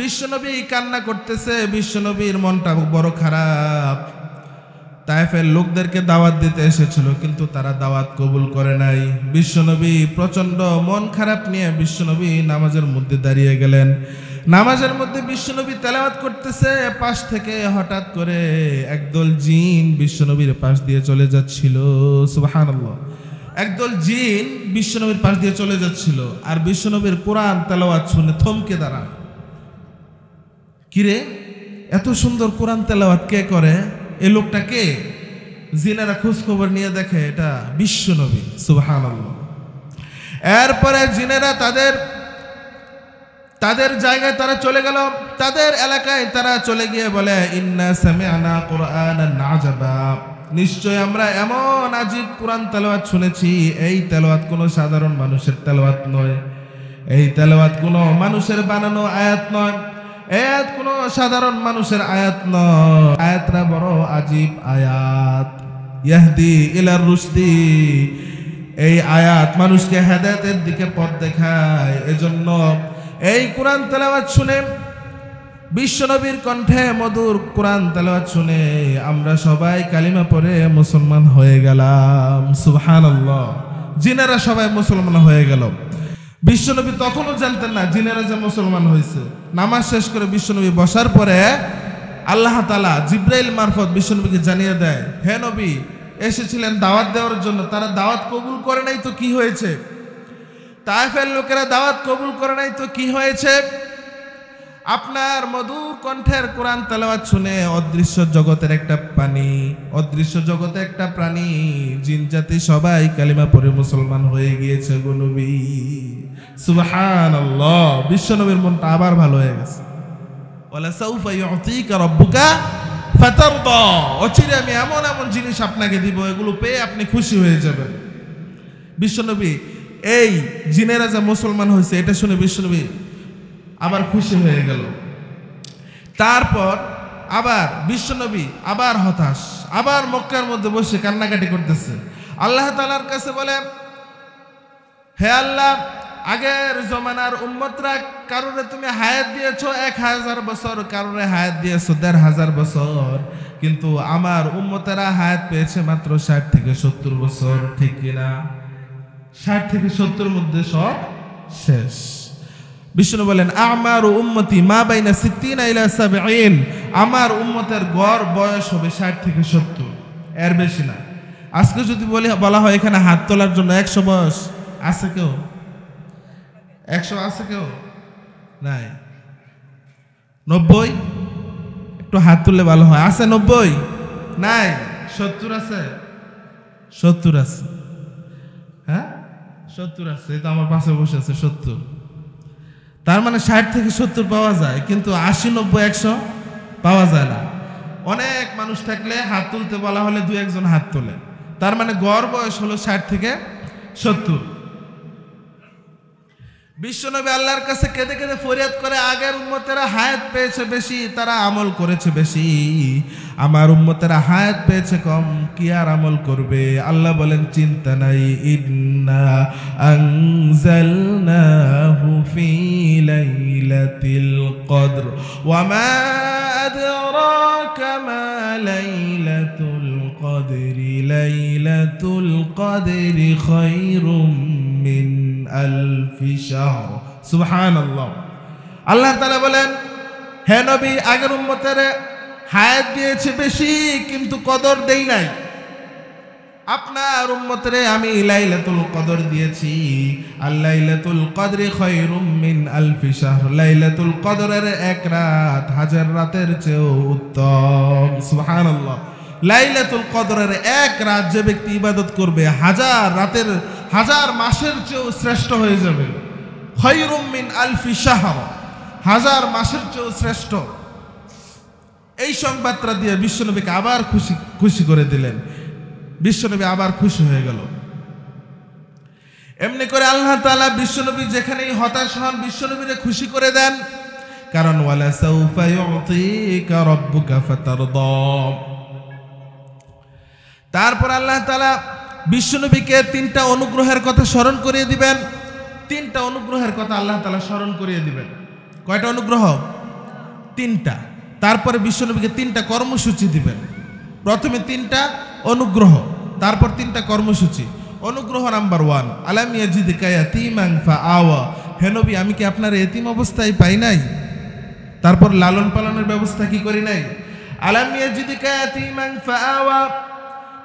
বিশ্বনবী কান্না করতেছে, বিশ্বনবীর মনটা বড় খারাপ। তায়েফের লোকদেরকে দাওয়াত দিতে এসেছিল, কিন্তু তারা দাওয়াত কবুল করে নাই। বিশ্বনবী প্রচন্ড মন খারাপ নিয়ে বিশ্বনবী নামাজের মধ্যে দাঁড়িয়ে গেলেন। নামাজের মধ্যে বিশ্বনবী তেলাওয়াত করতেছে, পাশ থেকে হঠাৎ করে একদল জিন বিশ্বনবীর পাশ দিয়ে চলে যাচ্ছিল। সুবহানাল্লাহ। একদল জিন বিশ্বনবীর পাশ দিয়ে চলে যাচ্ছিল, আর বিশ্বনবীর কোরআন তেলাওয়াত শুনে থমকে দাঁড়ায়। কিরে, এত সুন্দর কোরআন তেলাওয়াত কে করে? এই লোকটা কে? জিনেরা খোঁজ খবর নিয়ে দেখে এটা বিশ্বনবী। সুবহানাল্লাহ। এরপরে জিনেরা তাদের জায়গায় তারা চলে গেল, তাদের এলাকায় তারা চলে গিয়ে বলে, ইন্না সামি'না কুরআনান আজাবা, নিশ্চয় আমরা এমন আজীব কোরআন তেলাওয়াত শুনেছি। এই তেলাওয়াত কোনো সাধারণ মানুষের তেলাওয়াত নয়, এই তেলাওয়াত কোনো মানুষের বানানো আয়াত নয়, আয়াত কোনো সাধারণ মানুষের আয়াত নয়, আয়াতরা বড় আজীব আয়াত। ইয়াহদি ইলার রুশদি, এই আয়াত মানুষকে হেদায়েতের দিকে পথ দেখায়। এজন্য এই কোরআন তেলাওয়াত শুনে, বিশ্বনবীর কণ্ঠে মধুর কোরআন তেলাওয়াত শুনে আমরা সবাই কালিমা পড়ে মুসলমান হয়ে গেলাম। সুবহানাল্লাহ। জিনেরা সবাই মুসলমান হয়ে গেল। বিশ্বনবী তখনও জানতেন না জিনেরা যে মুসলমান হয়েছে। নামাজ শেষ করে বিশ্বনবী বসার পরে আল্লাহ তাআলা জিব্রাইল মারফত বিশ্বনবীকে জানিয়ে দেয়, হে নবী, এসেছিলেন দাওয়াত দেওয়ার জন্য, তারা দাওয়াত কবুল করে নাই তো কি হয়েছে? তায়েফের লোকেরা দাওয়াত কবুল করে নাই তো কি হয়েছে? আপনার মধুর কণ্ঠের কোরআন তেলাওয়াত শুনে অদৃশ্য জগতের একটা প্রাণী জিন জাতি সবাই কালিমা পড়ে মুসলমান হয়ে গিয়েছে গো নবী। সুবহানাল্লাহ। বিশ্বনবীর মনটা আবার ভালো হয়ে গেছে। ওয়ালা সাউফা ইউতিকা রাব্বুকা ফাতারদা, অচিরে আমি এমন এমন জিনিস আপনাকে দিব, এগুলো পেয়ে আপনি খুশি হয়ে যাবেন। বিশ্বনবী এই জিনেরা যে মুসলমান হয়েছে এটা শুনে বিশ্বনবী আবার খুশি হয়ে গেল। তারপর আবার বিশ্বনবী আবার হতাশ, আবার মক্কার মধ্যে বসে কান্নাকাটি করতেছে। আল্লাহ তাআলার কাছে বলে, হে আল্লাহ, আগের জমানার উম্মতরা কারোরে তুমি হায়াত দিয়েছো 1000 বছর, কারোরে হায়াত দিয়েছো 1500 বছর, কিন্তু আমার উম্মতেরা হায়াত পেয়েছে মাত্র 60 থেকে 70 বছর, ঠিক কিনা? 60 থেকে 70 মধ্যে সব শেষ। বিষ্ণু বলেন, আমারু উম্মতি মা বাইনা 60 ইলা 70, আমার উম্মতের গড় বয়স হবে 60 থেকে 70, এর বেশি না। আজকে যদি বলা হয় এখানে হাত তোলার জন্য 100 বয়স আছে কেউ? 100 আছে কেউ? নাই। 90? একটু হাত তুললে ভালো হয়। আছে 90? নাই। 70 আছে? 70 আছে। হ্যাঁ 70 আছে। এই তো আমার পাশে বসে আছে 70। তার মানে 60 থেকে 70 পাওয়া যায়, কিন্তু 80, 90, 100 পাওয়া যায় না। অনেক মানুষ থাকলে হাত তুলতে বলা হলে 2-1 জন হাত তোলে। তার মানে গড় বয়স হলো 60 থেকে 70। বিশ্বনবী আল্লাহর কাছে কেঁদে কেঁদে ফরিয়াদ করে, আগের উম্মতেরা হায়াত পেয়েছে বেশি, তারা আমল করেছে বেশি, আমার উম্মতেরা হায়াত পেয়েছে কম, কি আর আমল করবে? আল্লাহ বলেন, চিন্তা নাই, ইন্না আনজালনাহু ফি লাইলাতিল কদর ওয়া মা আদরাকা মা লাইলাতুল কদরি, লাইলাতুল কদরি খায়রুম মিন আলফি শাহর। সুবহানাল্লাহ। আল্লাহ তাআলা বলেন, হে নবী, আগের উম্মতের হায়াত দিয়েছে বেশি কিন্তু কদর দেই নাই, আপনার উম্মতের আমি লাইলাতুল কদর দিয়েছি। আর লাইলাতুল কদরি খায়রুম মিন আলফি শাহর, লাইলাতুল কদরের এক রাত হাজার রাতের চেয়েও উত্তম। সুবহানাল্লাহ। লাইলাতুল কদরের এক রাত যে ব্যক্তি ইবাদত করবে হাজার রাতের হাজার মাসের চেয়েও শ্রেষ্ঠ হয়ে যাবে। খায়রুম মিন আলফি শাহর, হাজার মাসের চেয়েও শ্রেষ্ঠ। এই সংবাদটা দিয়ে বিশ্বনবীকে আবার খুশি করে দিলেন। বিশ্বনবী আবার খুশি হয়ে গেল। এমনি করে আল্লাহ তাআলা বিশ্বনবী যেখানেই হতাশ হন বিশ্বনবীকে খুশি করে দেন। কারণ ওয়ালা সাউফা ইউতিকা রাব্বুকা ফাতারদা। তারপর আল্লাহ তাআলা বিশ্বনবীকে তিনটা অনুগ্রহের কথা স্মরণ করিয়ে দিবেন। তিনটা অনুগ্রহের কথা আল্লাহ তাআলা স্মরণ করিয়ে দিবেন। কয়টা অনুগ্রহ? তিনটা। তারপরে বিশ্বনবীকে তিনটা কর্মসূচি দিবেন। প্রথমে তিনটা অনুগ্রহ, তারপর তিনটা কর্মসূচি। অনুগ্রহ নাম্বার 1, আলাম ইয়াজিদকা ইয়াতীমান ফাআওয়া। হে নবী, আমি কি আপনার এতিম অবস্থায় পাই নাই? তারপর লালন পালনের ব্যবস্থা কি করি নাই? আলাম ইয়াজিদকা ইয়াতীমান ফাআওয়া।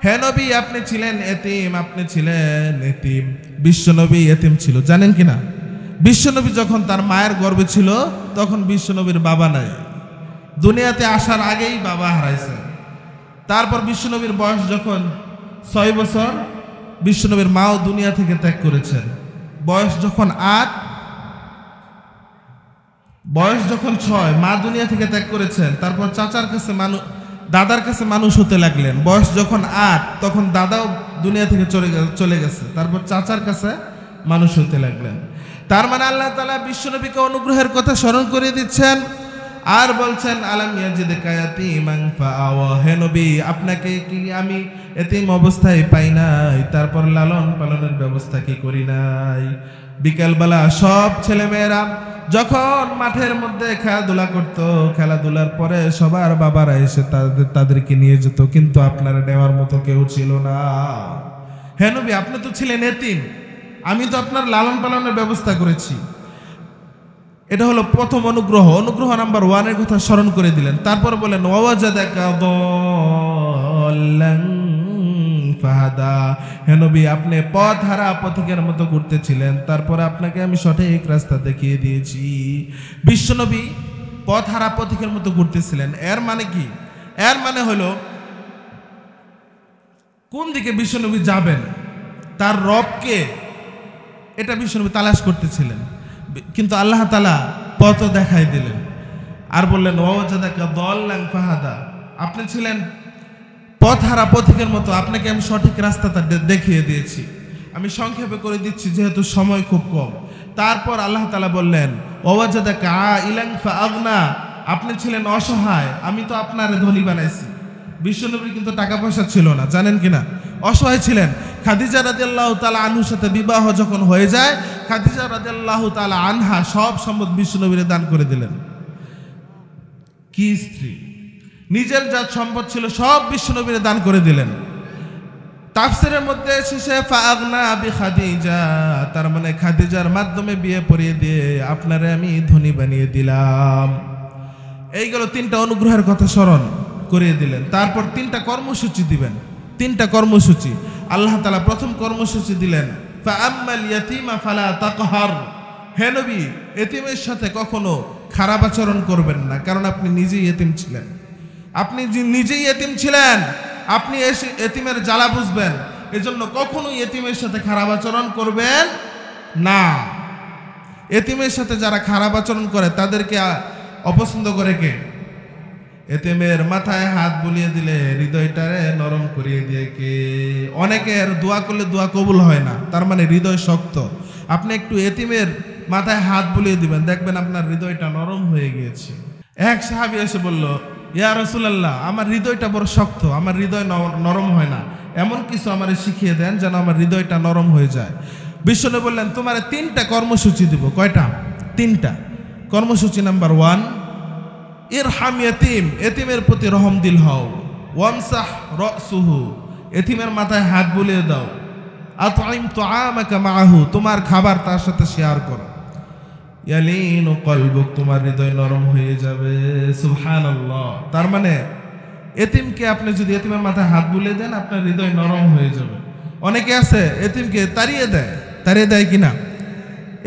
হে নবী, আপনি ছিলেন এতিম, আপনি ছিলেন এতিম। বিশ্বনবী এতিম ছিল, জানেন কিনা? বিশ্বনবী যখন তার মায়ের গর্ভে ছিল তখন বিশ্বনবীর বাবা নাই, দুনিয়াতে আসার আগেই বাবা হারাইছে। তারপর বিশ্বনবীর বয়স যখন 6 বছর, বিশ্বনবীর মাও দুনিয়া থেকে ত্যাগ করেছেন। বয়স যখন 8, বয়স যখন 6, মা দুনিয়া থেকে ত্যাগ করেছেন। তারপর চাচার কাছে দাদার কাছে মানুষ হতে লাগলেন। বয়স যখন 8 তখন দাদাও দুনিয়া থেকে চলে গেছে। তারপর চাচার কাছে মানুষ হতে লাগলেন। তার মানে আল্লাহ তাআলা বিশ্বনবীকে অনুগ্রহের কথা স্মরণ করে দিচ্ছেন আর বলছেন আলাম ইয়াজিদকা ইয়াতীমান ফাআওয়া। হে নবী, আপনাকে কি আমি এতিম অবস্থায় পাই নাই? তারপর লালন পালনের ব্যবস্থা কি করি নাই? বিকালবেলা সব ছেলেমেয়েরা যখন মাঠের মধ্যে খেলাধুলা করত, খেলাধুলার পরে সবার বাবারা এসে তাদেরকে নিয়ে যেত, কিন্তু আপনারা নেওয়ার মতো কেউ ছিল না। হে নবী, আপনি তো ছিলেন এতিম, আমি তো আপনার লালন পালনের ব্যবস্থা করেছি। এটা হলো প্রথম অনুগ্রহ। অনুগ্রহ নাম্বার 1 এর কথা স্মরণ করে দিলেন। তারপর বলেন ওয়াজাদাকা দাল্লান ফাহাদা। হে নবী, আপনি পথহারা পথিকের মতো ঘুরতেছিলেন, তারপর আপনাকে আমি সঠিক রাস্তা দেখিয়ে দিয়েছি। বিশ্বনবী পথহারা পথিকের মতো ঘুরতেছিলেন। এর মানে কি? এর মানে হলো কোন দিকে বিশ্বনবী যাবেন, তার রবকে, এটা বিশ্বনবী তালাশ করতেছিলেন। কিন্তু আল্লাহ তাআলা পথ দেখাই দিলেন আর বললেন ওয়াজাদাকা দাল্লান ফাহাদা। আপনি ছিলেন পথহারা পথিকের মতো, আপনাকে আমি সঠিক রাস্তাটা দেখিয়ে দিয়েছি। আমি সংক্ষেপে করে দিচ্ছি যেহেতু সময় খুব কম। তারপর আল্লাহ তাআলা বললেন ওয়াজাদাকা আইলান ফাআগনা। আপনি ছিলেন অসহায়, আমি তো আপনারে ধনী বানাইছি। বিশ্বনবীর কিন্তু টাকা পয়সা ছিল না, জানেন কিনা? অসহায় ছিলেন। খাদিজা রাদিয়াল্লাহু তাআলা আনহুর সাথে বিবাহ যখন হয়ে যায়, খাদিজা রাদিয়াল্লাহু তাআলা আনহা সব সম্পদ বিশ্বনবীর দান করে দিলেন। কি স্ত্রী! নিজের যা সম্পদ ছিল সব বিশ্বনবীর দান করে দিলেন। তাফসীরের মধ্যে এসেছে ফাআগনা বিখাদিজা, তার মানে খাদিজার মাধ্যমে বিয়ে পড়িয়ে দিয়ে আপনারে আমি ধনী বানিয়ে দিলাম। এইগুলো তিনটা অনুগ্রহের কথা স্মরণ করিয়ে দিলেন। তারপর তিনটা কর্মসূচি দিবেন। তিনটা কর্মসূচি আল্লাহ তাআলা প্রথম কর্মসূচি দিলেন ফাআম্মাল ইয়াতীমা ফালা তাকহার। হে নবী, এতিমের সাথে কখনো খারাপ আচরণ করবেন না, কারণ আপনি নিজেই এতিম ছিলেন। আপনি নিজেই এতিম ছিলেন, আপনি এতিমের জ্বালা বুঝবেন। এজন্য কখনো এতিমের সাথে খারাপ আচরণ করবেন না। এতিমের সাথে যারা খারাপ আচরণ করে তাদেরকে অপছন্দ করে কে? এতিমের মাথায় হাত বুলিয়ে দিলে হৃদয়টারে নরম করিয়ে দিয়ে কে? অনেকের দোয়া করলে দোয়া কবুল হয় না, তার মানে হৃদয় শক্ত। আপনি একটু এতিমের মাথায় হাত বুলিয়ে দিবেন, দেখবেন আপনার হৃদয়টা নরম হয়ে গিয়েছে। এক সাহাবী এসে বলল, ইয়া রাসূলুল্লাহ, আমার হৃদয়টা বড় শক্ত, আমার হৃদয় নরম হয় না, এমন কিছু আমারে শিখিয়ে দেন যেন আমার হৃদয়টা নরম হয়ে যায়। বিশ্বনবী বললেন, তোমার তিনটা কর্মসূচি দিব। কয়টা? তিনটা। কর্মসূচি নাম্বার 1, ইরহাম ইয়াতীম, এতিমের প্রতি রহম দিল হও। ওয়ামসাহ রাসুহু, এতিমের মাথায় হাত বুলিয়ে দাও। আতঈম তুআমাকা মাআহু, তোমার খাবার তার সাথে শেয়ার করো। ইয়ালিনু কলবুক, তোমার হৃদয় নরম হয়ে যাবে। সুবহানাল্লাহ। তার মানে এতিমকে আপনি যদি এতিমের মাথায় হাত বুলিয়ে দেন, আপনার হৃদয় নরম হয়ে যাবে। অনেকে আছে এতিমকে তাড়িয়ে দেয় কিনা?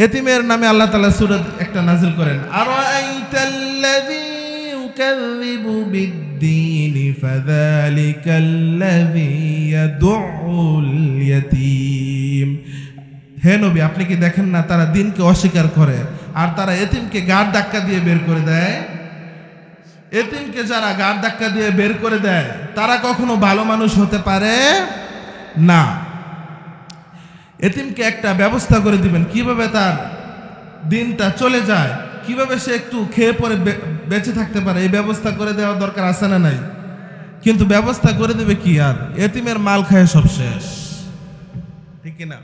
এতিমের নামে আল্লাহ তাআলা সূরা একটা নাজিল করেন, আরাআইতাল্লাযী ইউকাযযিবু বিদ্দীন ফাযালিকাল্লাযী ইয়াদউল ইয়াতীম। হে নবী, আপনি কি দেখেন না তারা দিনকে অস্বীকার করে আর তারা এতিমকে গাড় ধাক্কা দিয়ে বের করে দেয়? এতিমকে যারা গাড় ধাক্কা দিয়ে বের করে দেয় তারা কখনো ভালো মানুষ হতে পারে না। এতিমকে একটা ব্যবস্থা করে দিবেন, কিভাবে তার দিনটা চলে যায়, কিভাবে সে একটু খেয়ে পরে বেঁচে থাকতে পারে, এই ব্যবস্থা করে দেওয়ার দরকার আছে না নাই? কিন্তু ব্যবস্থা করে দেবে কি? আর এতিমের মাল খায় সব শেষ, ঠিক কিনা?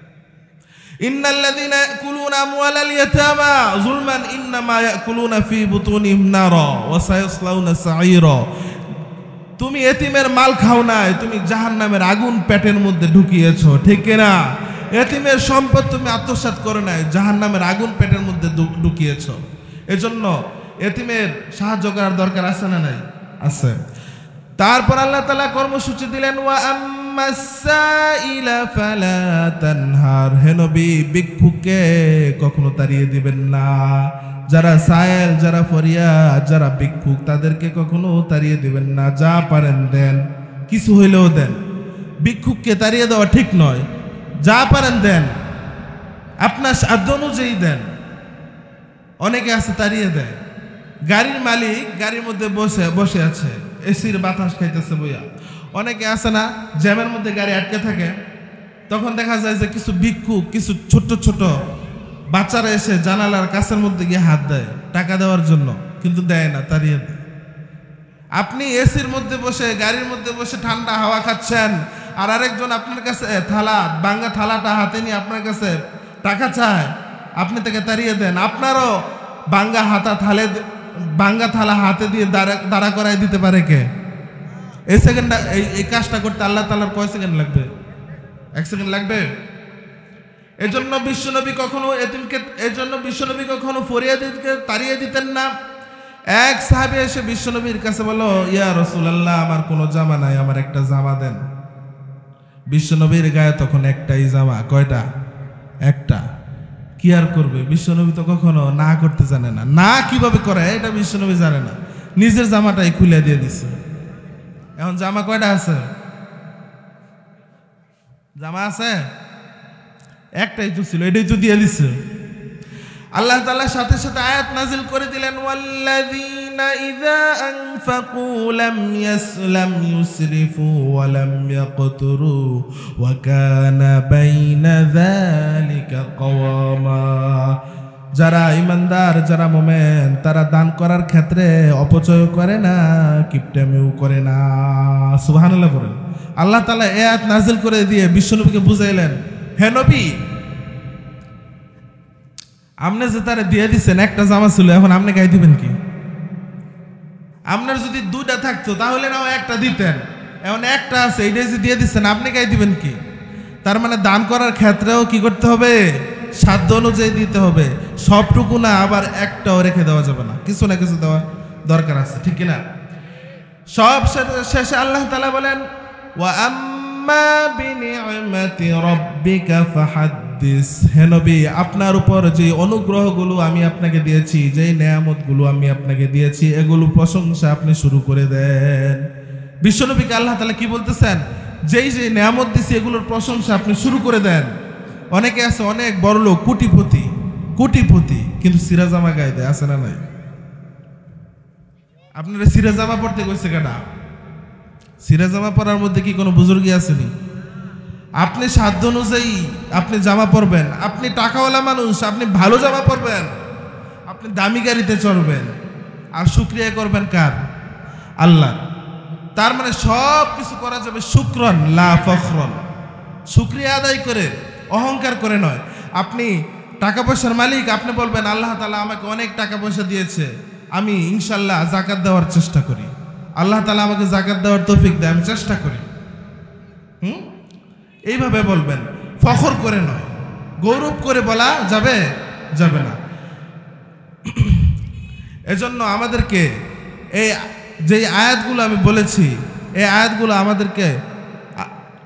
ইন্নাল্লাযীনা ইয়াকুলুনা আমওয়ালাল ইয়াতামা যুলমান ইন্নামা ইয়াকুলুনা ফী বুতুনিহিম নারা ওয়া সায়াসলাউনা সাঈরা। তুমি এতিমের মাল খাও নাই, তুমি জাহান্নামের আগুন পেটের মধ্যে ঢুকিয়েছো, ঠিক কিনা? এতিমের সম্পদ তুমি আত্মসাৎ করো নাই, জাহান্নামের আগুন পেটের মধ্যে ঢুকিয়েছো। এজন্য এতিমের সাহায্য করার দরকার আছে না নাই? আছে। তারপর আল্লাহ তাআলা কর্মসূচি দিলেন, ওয়া আম্মাস সাইলা ফালা তানহার। হে নবী, ভিক্ষুককে কখনো তাড়িয়ে দিবেন না। যারা সায়েল, যারা ফরিয়াদ, যারা ভিক্ষুক, তাদেরকে কখনো তাড়িয়ে দিবেন না। যা পারেন দেন, কিছু হইলেও দেন। ভিক্ষুককে তাড়িয়ে দেওয়া ঠিক নয়। যা পারেন দেন, আপনার সাধ্য অনুযায়ী দেন। অনেকে আছে তাড়িয়ে দেয়। গাড়ির মালিক গাড়ির মধ্যে বসে আছে, এসির বাতাস খাইতেছে বইয়া। অনেকে আছে না, জ্যামের মধ্যে গাড়ি আটকে থাকে, তখন দেখা যায় যে কিছু ভিক্ষুক, কিছু ছোট ছোট বাচ্চারা এসে জানালার কাছের মধ্যে গিয়ে হাত দেয় টাকা দেওয়ার জন্য, কিন্তু দেয় না, তাড়িয়ে দেয়। আপনি এসির মধ্যে বসে, গাড়ির মধ্যে বসে ঠান্ডা হাওয়া খাচ্ছেন, আর আরেকজন আপনার কাছে ভাঙ্গা থালাটা হাতে নিয়ে আপনার কাছে টাকা চায়, আপনি তাকে তাড়িয়ে দেন। আপনারও ভাঙ্গা থালা হাতে দিয়ে দাঁড়া করাই দিতে পারে কে? এই কাজটা করতে আল্লাহ তাআলার কয় সেকেন্ড লাগবে? 1 সেকেন্ড লাগবে? এজন্য বিশ্বনবী কখনো ফরিয়াদীকে তাড়িয়ে দিতেন না। এক সাহাবী এসে বিশ্বনবীর কাছে বলল, ইয়া রাসূলুল্লাহ, আমার কোনো জামা নাই, আমার একটা জামা দেন। বিশ্বনবীর গায়ে তখন একটাই জামা। কয়টা? একটা। কি আর করবে? বিশ্বনবী তো কখনো না করতে জানে না। না কিভাবে করে এটা বিশ্বনবী জানে না, নিজের জামাটাই খুলে দিয়ে দিচ্ছে। এখন জামা কয়টা আছে? জামা আছে একটাই তো ছিল, এটাই তো দিয়ে দিচ্ছে। আল্লাহ তাআলা সাথে সাথে আয়াত নাজিল করে দিলেন, ওয়াল্লাযীনা ইযা আনফাকু লাম ইউসরিফু ওয়া লাম ইয়াকতুরু ওয়া কানা বাইনা যালিকা কওয়ামা। যারা ঈমানদার, যারা মুমিন, তারা দান করার ক্ষেত্রে অপচয় করে না, কিপটামিও করে না। সুবহানাল্লাহ বলেন। আল্লাহ তাআলা এই আয়াত নাজিল করে দিয়ে বিশ্বনবীকে বুঝাইলেন, হে নবী, আপনি যে তারা দিয়ে দিচ্ছেন, একটা জামা ছিল, এখন আপনি গায়ে দিবেন কি? আপনার যদি 2টা থাকতো তাহলে নাও একটা দিতেন, এখন একটা আছে, এইটাই যে দিয়ে দিচ্ছেন, আপনি গায়ে দিবেন কি? তার মানে দান করার ক্ষেত্রেও কি করতে হবে? সাধ্য অনুযায়ী দিতে হবে। সবটুকু না, আবার একটাও রেখে দেওয়া যাবে না, কিছু না কিছু দেওয়া দরকার আছে, ঠিক কিনা? সব শেষে আল্লাহ তাআলা বলেন, ওয়া আম্মা বিনি'মাতি রাব্বিকা ফাহাদ্দিস। হে নবী, আপনার উপর যে অনুগ্রহগুলো আমি আপনাকে দিয়েছি, যে নেয়ামতগুলো আমি আপনাকে দিয়েছি, এগুলো প্রশংসা আপনি শুরু করে দেন। বিশ্বনবীকে আল্লাহ তাআলা কি বলতেছেন? যেই যে নেয়ামত দিয়েছি এগুলোর প্রশংসা আপনি শুরু করে দেন। অনেকে আছে অনেক বড় লোক, কোটিপতি, কিন্তু সিরা জামা গায়ে দেয়, আছে না নাই? আপনারা সিরা জামা পড়তে কইছে কেনা? সিরা জামা পরার মধ্যে কি কোনো বুজুর্গি আসেনি? আপনি সাধ্য অনুযায়ী আপনি জামা পরবেন। আপনি টাকাওয়ালা মানুষ, আপনি ভালো জামা পরবেন, আপনি দামি গাড়িতে চড়বেন, আর শুকরিয়া করবেন কার? আল্লাহ। তার মানে সব কিছু করা যাবে শুকরান লা ফখরান, শুকরিয়া আদায় করে, অহংকার করে নয়। আপনি টাকা পয়সার মালিক, আপনি বলবেন আল্লাহ তাআলা আমাকে অনেক টাকা পয়সা দিয়েছে, আমি ইনশাল্লাহ যাকাত দেওয়ার চেষ্টা করি, আল্লাহ তাআলা আমাকে যাকাত দেওয়ার তৌফিক দেয়, আমি চেষ্টা করি। এইভাবে বলবেন, ফখর করে নয়। গৌরব করে বলা যাবে না। এজন্য আমাদেরকে এই যে আয়াতগুলো আমি বলেছি, এই আয়াতগুলো আমাদেরকে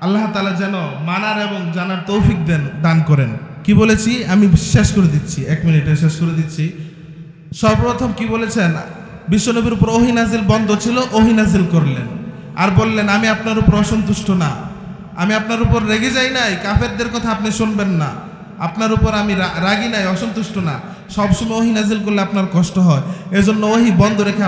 আল্লাহ তাআলা যেন মানার এবং জানার তৌফিক দান করেন। কি বলেছি আমি শেষ করে দিচ্ছি, 1 মিনিটে শেষ করে দিচ্ছি। সর্বপ্রথম কি বলেছেন? বিশ্বনবীর উপর ওহী নাজিল বন্ধ ছিল, ওহী নাজিল করলেন আর বললেন আমি আপনার উপর অসন্তুষ্ট না, আমি আপনার উপর রেগে যাই নাই, কাফেরদের কথা আপনি শুনবেন না, আপনার উপর আমি রাগি নাই, অসন্তুষ্ট না, সবসময় ওহী নাজিল করলে আপনার কষ্ট হয়, এজন্য ওহী বন্ধ রেখে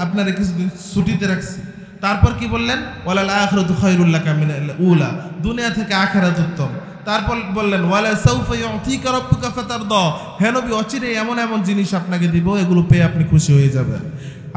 আপনার কিছুদিন ছুটিতে রাখছি। তারপর কি বললেন? ওয়ালাল আখিরাতু খায়রুল লাকা মিনাল উলা, দুনিয়া থেকে আখিরাত উত্তম। তারপর বললেন ওয়ালা সাউফা ইউতিকা রাব্বুকা ফাতারদা, হে নবী অচিরে এমন এমন জিনিস আপনাকে দিব, এগুলো পেয়ে আপনি খুশি হয়ে যাবেন।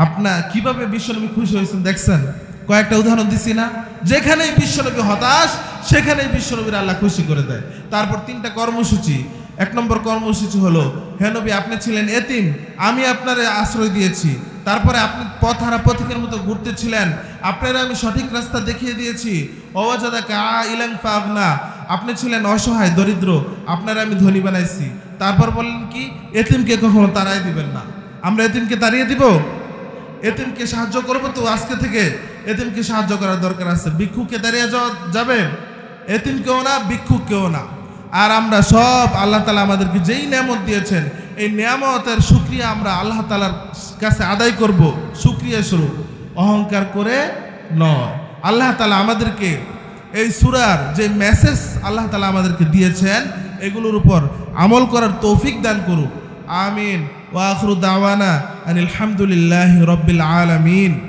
আপনার কিভাবে বিশ্বনবী খুশি হয়েছেন দেখছেন? কয়েকটা উদাহরণ দিছি না? যেখানেই বিশ্বনবী হতাশ সেখানেই বিশ্বনবীর আল্লাহ খুশি করে দেয়। তারপর 3টা কর্মসূচি। 1 নম্বর কর্মসূচি হলো, হে নবী আপনি ছিলেন এতিম, আমি আপনারে আশ্রয় দিয়েছি। তারপরে আপনি পথহারা পথিকের মতো ঘুরতেছিলেন, আপনারা আমি সঠিক রাস্তা দেখিয়ে দিয়েছি। ওয়াজাদাকা আইলান ফাগনা, আপনি ছিলেন অসহায় দরিদ্র, আপনারা আমি ধনী বানাইছি। তারপর বললেন কি? এতিমকে কখনো তাড়াই দিবেন না। আমরা এতিমকে তাড়িয়ে দিব? এতিমকে সাহায্য করব তো আজকে থেকে এতিমকে সাহায্য করার দরকার আছে। ভিক্ষুককে দাঁড়িয়ে যাওয়া যাবে? এতিমকেও না, ভিক্ষুককেও না। আর আমরা সব আল্লাহ তাআলা আমাদেরকে যেই নিয়ামত দিয়েছেন, এই নিয়ামতের শুকরিয়া আমরা আল্লাহ তাআলার কাছে আদায় করব, শুকরিয়া স্বরূপ, অহংকার করে নয়। আল্লাহ তাআলা আমাদেরকে এই সূরার যে মেসেজ আল্লাহ তাআলা আমাদেরকে দিয়েছেন, এগুলোর উপর আমল করার তৌফিক দান করুক। আমিন। ওয়া আখিরু দাওয়ানা আনিল হামদুলিল্লাহি রাব্বিল আলামিন।